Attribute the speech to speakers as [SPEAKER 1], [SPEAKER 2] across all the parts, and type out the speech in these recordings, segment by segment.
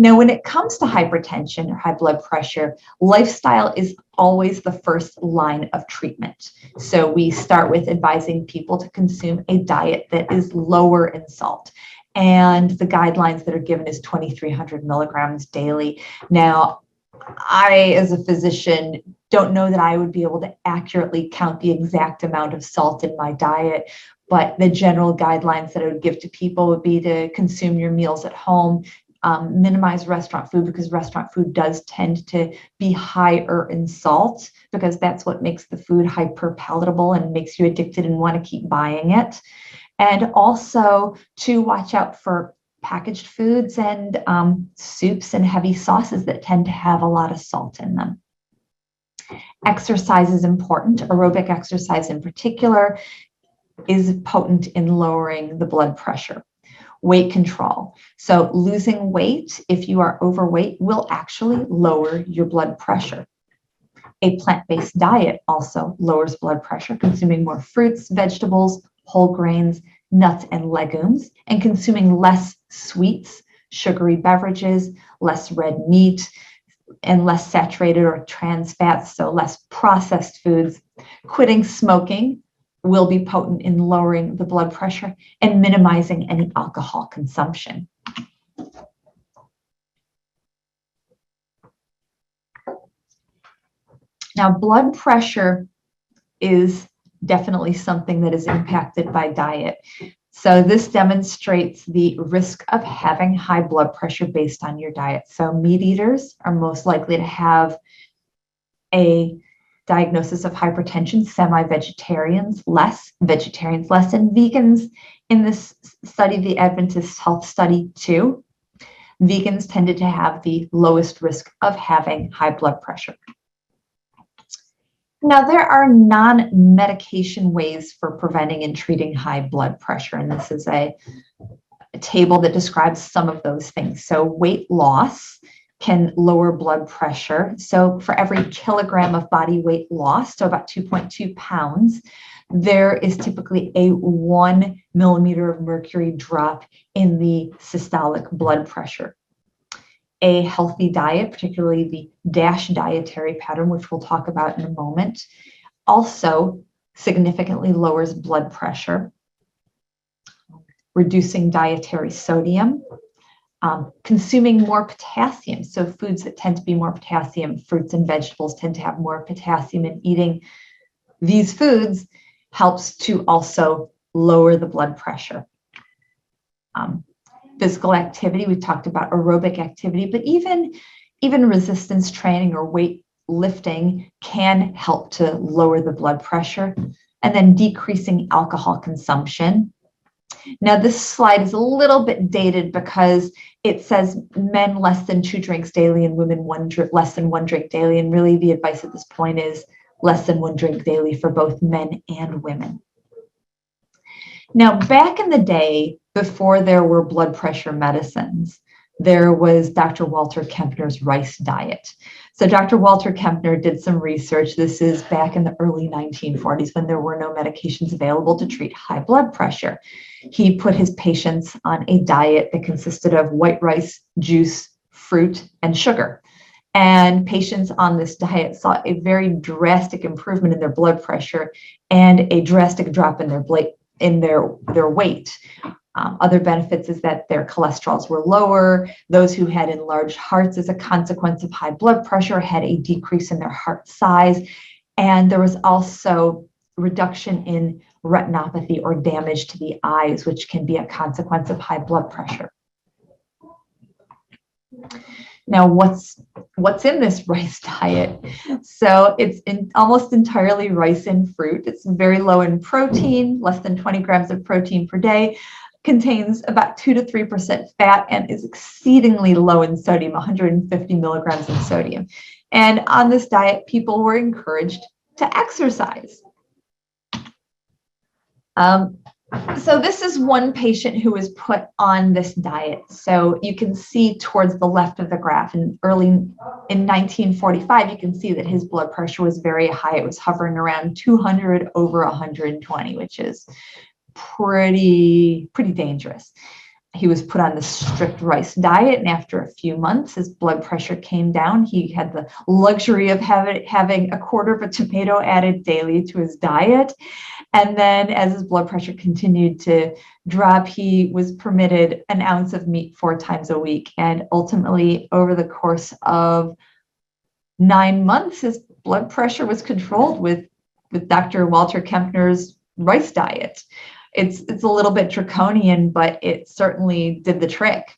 [SPEAKER 1] Now, when it comes to hypertension or high blood pressure, lifestyle is always the first line of treatment. So we start with advising people to consume a diet that is lower in salt. And the guidelines that are given is 2,300 milligrams daily. Now, I, as a physician, don't know that I would be able to accurately count the exact amount of salt in my diet, but the general guidelines that I would give to people would be to consume your meals at home, minimize restaurant food, because restaurant food does tend to be higher in salt, because that's what makes the food hyper palatable and makes you addicted and want to keep buying it. And also to watch out for packaged foods and soups and heavy sauces that tend to have a lot of salt in them. Exercise is important. Aerobic exercise in particular is potent in lowering the blood pressure. Weight control. So losing weight, if you are overweight, will actually lower your blood pressure. A plant-based diet also lowers blood pressure, consuming more fruits, vegetables, whole grains, nuts, and legumes, and consuming less sweets, sugary beverages, less red meat, and less saturated or trans fats, so less processed foods. Quitting smoking will be potent in lowering the blood pressure and minimizing any alcohol consumption. Now, blood pressure is definitely something that is impacted by diet. So this demonstrates the risk of having high blood pressure based on your diet. So meat eaters are most likely to have a diagnosis of hypertension, semi-vegetarians less, vegetarians less, and vegans in this study, the Adventist Health Study 2, vegans tended to have the lowest risk of having high blood pressure. Now, there are non-medication ways for preventing and treating high blood pressure, and this is a table that describes some of those things. So weight loss can lower blood pressure. So for every kilogram of body weight lost, so about 2.2 pounds, there is typically a 1 millimeter of mercury drop in the systolic blood pressure. A healthy diet, particularly the DASH dietary pattern, which we'll talk about in a moment, also significantly lowers blood pressure. Reducing dietary sodium, consuming more potassium. So foods that tend to be more potassium, fruits and vegetables tend to have more potassium, and eating these foods helps to also lower the blood pressure. Physical activity, we talked about aerobic activity, but even resistance training or weight lifting can help to lower the blood pressure. And then decreasing alcohol consumption. Now, this slide is a little bit dated because it says men less than 2 drinks daily and women less than 1 drink daily. And really the advice at this point is less than 1 drink daily for both men and women. Now, back in the day, before there were blood pressure medicines, there was Dr. Walter Kempner's rice diet. So Dr. Walter Kempner did some research. This is back in the early 1940s when there were no medications available to treat high blood pressure. He put his patients on a diet that consisted of white rice, juice, fruit, and sugar. And patients on this diet saw a very drastic improvement in their blood pressure and a drastic drop in their weight. Other benefits is that their cholesterols were lower. Those who had enlarged hearts as a consequence of high blood pressure had a decrease in their heart size. And there was also reduction in retinopathy or damage to the eyes, which can be a consequence of high blood pressure. Now, what's in this rice diet? So it's almost entirely rice and fruit. It's very low in protein, less than 20 grams of protein per day, contains about 2 to 3% fat, and is exceedingly low in sodium, 150 milligrams of sodium. And on this diet, people were encouraged to exercise. So this is one patient who was put on this diet. So you can see towards the left of the graph, in 1945, you can see that his blood pressure was very high. It was hovering around 200 over 120, which is pretty dangerous. he was put on the strict rice diet, and after a few months, his blood pressure came down. He had the luxury of having a quarter of a tomato added daily to his diet. And then as his blood pressure continued to drop, he was permitted an ounce of meat 4 times a week. And ultimately, over the course of 9 months, his blood pressure was controlled with Dr. Walter Kempner's rice diet. It's a little bit draconian, but it certainly did the trick.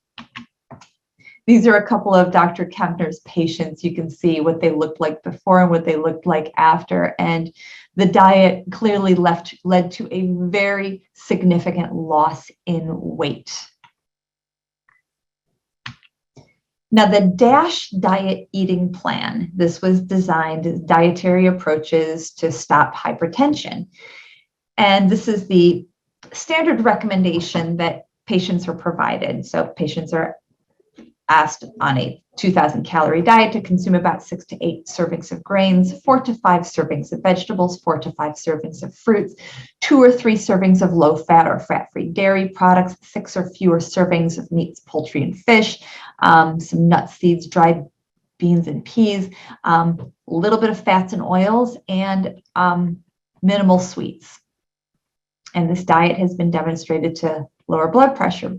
[SPEAKER 1] These are a couple of Dr. Kempner's patients. You can see what they looked like before and what they looked like after. And the diet clearly led to a very significant loss in weight. Now, the DASH diet eating plan, this was designed as dietary approaches to stop hypertension. And this is the standard recommendation that patients are provided. So patients are asked on a 2,000 calorie diet to consume about 6 to 8 servings of grains, 4 to 5 servings of vegetables, 4 to 5 servings of fruits, 2 or 3 servings of low fat or fat-free dairy products, 6 or fewer servings of meats, poultry, and fish, some nuts, seeds, dried beans, and peas, a little bit of fats and oils, and minimal sweets. And this diet has been demonstrated to lower blood pressure.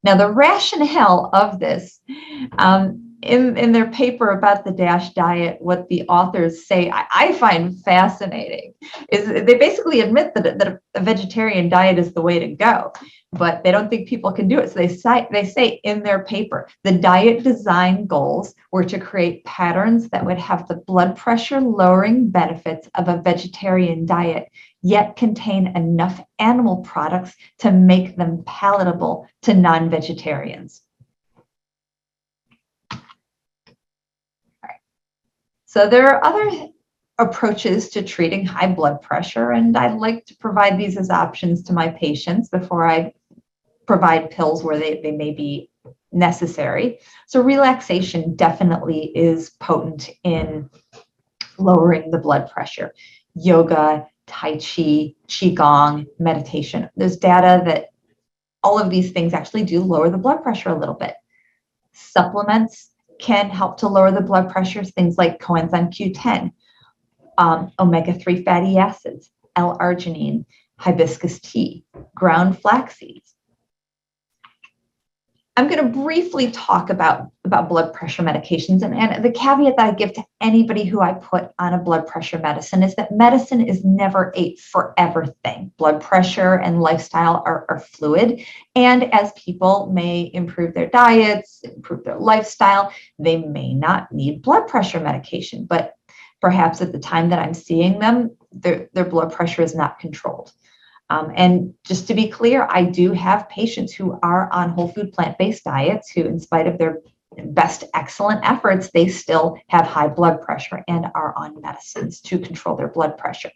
[SPEAKER 1] Now, the rationale of this, in their paper about the DASH diet, what the authors say, I find fascinating, is they basically admit that a vegetarian diet is the way to go, but they don't think people can do it. So they say in their paper, the diet design goals were to create patterns that would have the blood pressure lowering benefits of a vegetarian diet, yet contain enough animal products to make them palatable to non-vegetarians. So there are other approaches to treating high blood pressure, and I'd like to provide these as options to my patients before I provide pills where they may be necessary. So relaxation definitely is potent in lowering the blood pressure. Yoga, Tai Chi, Qigong, meditation. There's data that all of these things actually do lower the blood pressure a little bit. Supplements can help to lower the blood pressure, things like coenzyme Q10, omega-3 fatty acids, L-arginine, hibiscus tea, ground flax seeds. I'm going to briefly talk about blood pressure medications, and the caveat that I give to anybody who I put on a blood pressure medicine is that medicine is never a forever thing. Blood pressure and lifestyle are fluid, and as people may improve their diets, improve their lifestyle, they may not need blood pressure medication, but perhaps at the time that I'm seeing them, their blood pressure is not controlled. And just to be clear, I do have patients who are on whole food plant-based diets who, in spite of their best excellent efforts, they still have high blood pressure and are on medicines to control their blood pressure.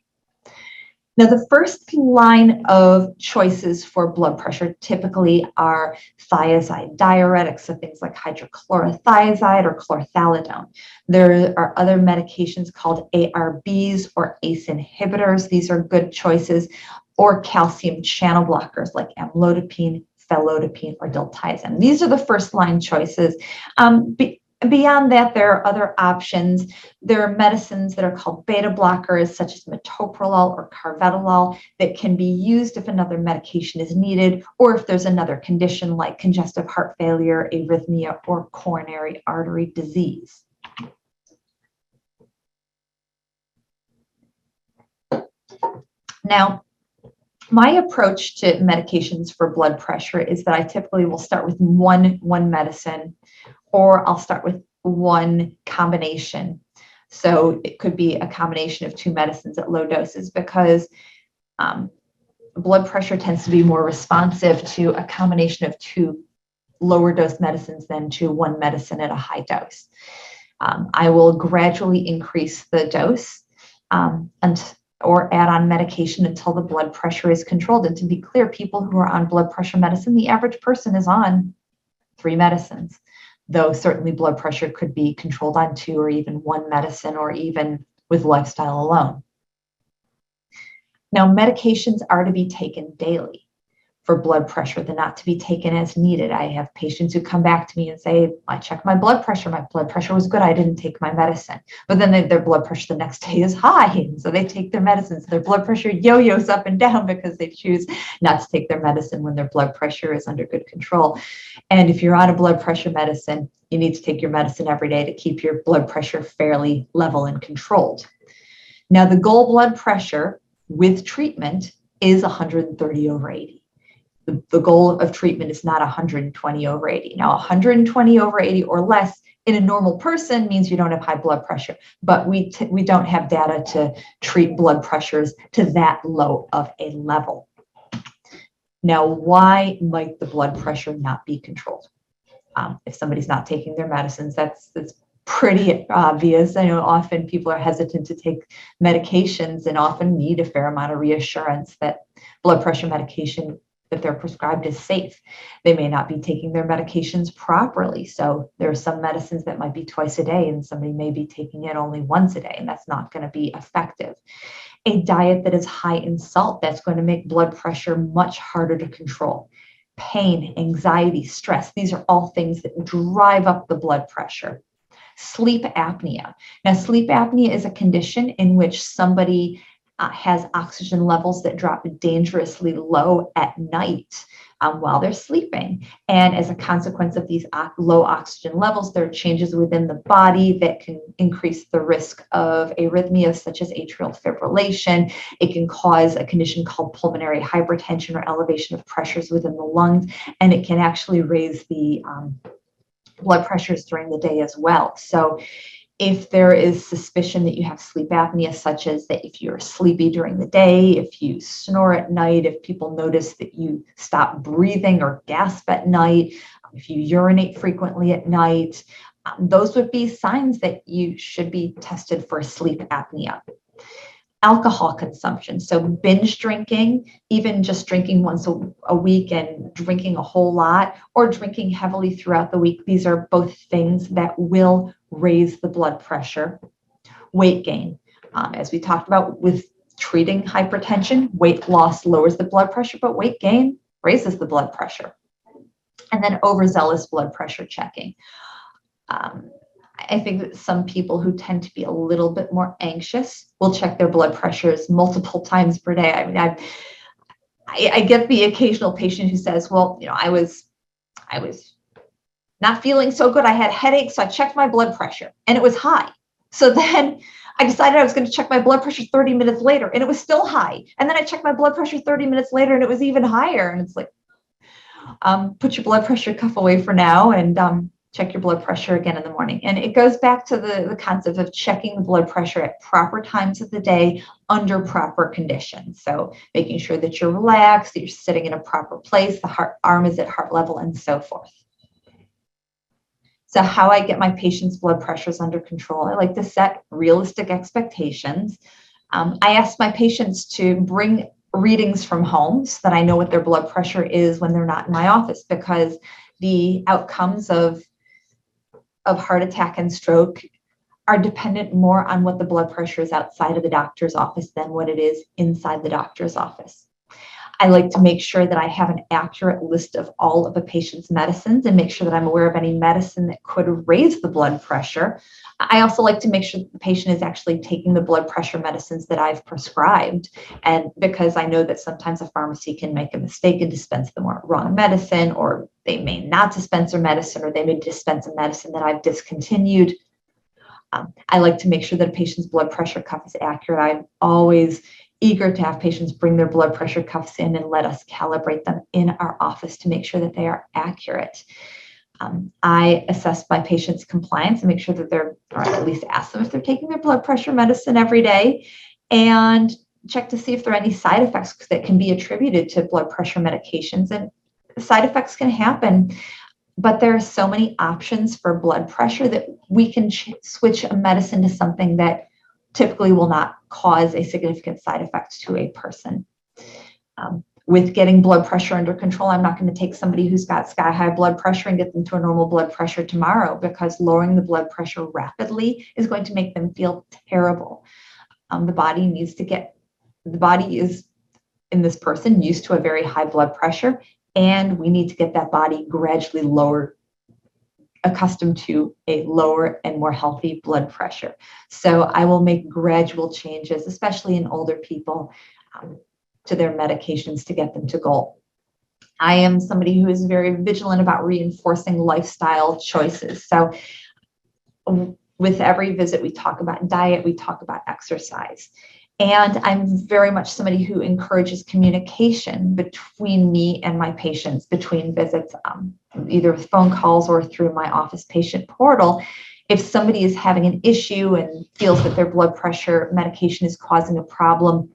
[SPEAKER 1] Now, the first line of choices for blood pressure typically are thiazide diuretics, so things like hydrochlorothiazide or chlorthalidone. There are other medications called ARBs or ACE inhibitors. These are good choices, or calcium channel blockers like amlodipine, felodipine, or diltiazem. These are the first line choices. Beyond that, there are other options. There are medicines that are called beta blockers, such as metoprolol or carvedilol, that can be used if another medication is needed, or if there's another condition like congestive heart failure, arrhythmia, or coronary artery disease. Now, my approach to medications for blood pressure is that I typically will start with one medicine, or I'll start with one combination. So it could be a combination of 2 medicines at low doses, because blood pressure tends to be more responsive to a combination of 2 lower dose medicines than to one medicine at a high dose. I will gradually increase the dose or add on medication until the blood pressure is controlled. And to be clear, people who are on blood pressure medicine, the average person is on 3 medicines, though certainly blood pressure could be controlled on 2 or even 1 medicine, or even with lifestyle alone. Now, medications are to be taken daily. for blood pressure than not to be taken as needed. I have patients who come back to me and say, I checked my blood pressure was good, I didn't take my medicine. But then their blood pressure the next day is high, and so they take their medicines. Their blood pressure yo-yos up and down because they choose not to take their medicine when their blood pressure is under good control. And if you're on a blood pressure medicine, you need to take your medicine every day to keep your blood pressure fairly level and controlled. Now, the goal blood pressure with treatment is 130 over 80. The goal of treatment is not 120 over 80. Now, 120 over 80 or less in a normal person means you don't have high blood pressure, but we don't have data to treat blood pressures to that low of a level. Now, why might the blood pressure not be controlled? If somebody's not taking their medicines, that's pretty obvious. I know often people are hesitant to take medications and often need a fair amount of reassurance that blood pressure medication that they're prescribed is safe. They may not be taking their medications properly. So there are some medicines that might be twice a day and somebody may be taking it only once a day, and that's not going to be effective. A diet that is high in salt, that's going to make blood pressure much harder to control. Pain, anxiety, stress, these are all things that drive up the blood pressure. Sleep apnea. Now, sleep apnea is a condition in which somebody has oxygen levels that drop dangerously low at night while they're sleeping. And as a consequence of these low oxygen levels, there are changes within the body that can increase the risk of arrhythmias such as atrial fibrillation. It can cause a condition called pulmonary hypertension or elevation of pressures within the lungs, and it can actually raise the blood pressures during the day as well. So if there is suspicion that you have sleep apnea, such as that if you're sleepy during the day, if you snore at night, if people notice that you stop breathing or gasp at night, if you urinate frequently at night, those would be signs that you should be tested for sleep apnea. Alcohol consumption, so binge drinking, even just drinking once a week and drinking a whole lot, or drinking heavily throughout the week. These are both things that will raise the blood pressure. Weight gain, as we talked about with treating hypertension, weight loss lowers the blood pressure, but weight gain raises the blood pressure. And then overzealous blood pressure checking. I think that some people who tend to be a little bit more anxious will check their blood pressures multiple times per day. I mean, I get the occasional patient who says, well, I was not feeling so good. I had headaches, so I checked my blood pressure and it was high. So then I decided I was going to check my blood pressure 30 minutes later and it was still high. And then I checked my blood pressure 30 minutes later and it was even higher. And it's like, put your blood pressure cuff away for now and check your blood pressure again in the morning. And it goes back to the concept of checking the blood pressure at proper times of the day under proper conditions. So making sure that you're relaxed, that you're sitting in a proper place, the arm is at heart level, and so forth. So how I get my patients' blood pressures under control, I like to set realistic expectations. I ask my patients to bring readings from home so that I know what their blood pressure is when they're not in my office, because the outcomes of heart attack and stroke are dependent more on what the blood pressure is outside of the doctor's office than what it is inside the doctor's office. I like to make sure that I have an accurate list of all of a patient's medicines and make sure that I'm aware of any medicine that could raise the blood pressure. I also like to make sure that the patient is actually taking the blood pressure medicines that I've prescribed. And because I know that sometimes a pharmacy can make a mistake and dispense the wrong medicine, or they may not dispense their medicine, or they may dispense a medicine that I've discontinued. I like to make sure that a patient's blood pressure cuff is accurate. I'm always eager to have patients bring their blood pressure cuffs in and let us calibrate them in our office to make sure that they are accurate. I assess my patients' compliance and make sure that or at least ask them if they're taking their blood pressure medicine every day, and check to see if there are any side effects that can be attributed to blood pressure medications. And side effects can happen, but there are so many options for blood pressure that we can switch a medicine to something that typically will not cause a significant side effect to a person. With getting blood pressure under control, I'm not going to take somebody who's got sky high blood pressure and get them to a normal blood pressure tomorrow, because lowering the blood pressure rapidly is going to make them feel terrible. The body is in this person used to a very high blood pressure, and we need to get that body gradually lower, accustomed to a lower and more healthy blood pressure. So I will make gradual changes, especially in older people, to their medications to get them to goal. I am somebody who is very vigilant about reinforcing lifestyle choices. So with every visit, we talk about diet, we talk about exercise. And I'm very much somebody who encourages communication between me and my patients between visits, either with phone calls or through my office patient portal. If somebody is having an issue and feels that their blood pressure medication is causing a problem,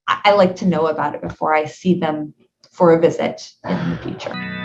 [SPEAKER 1] I like to know about it before I see them for a visit in the future.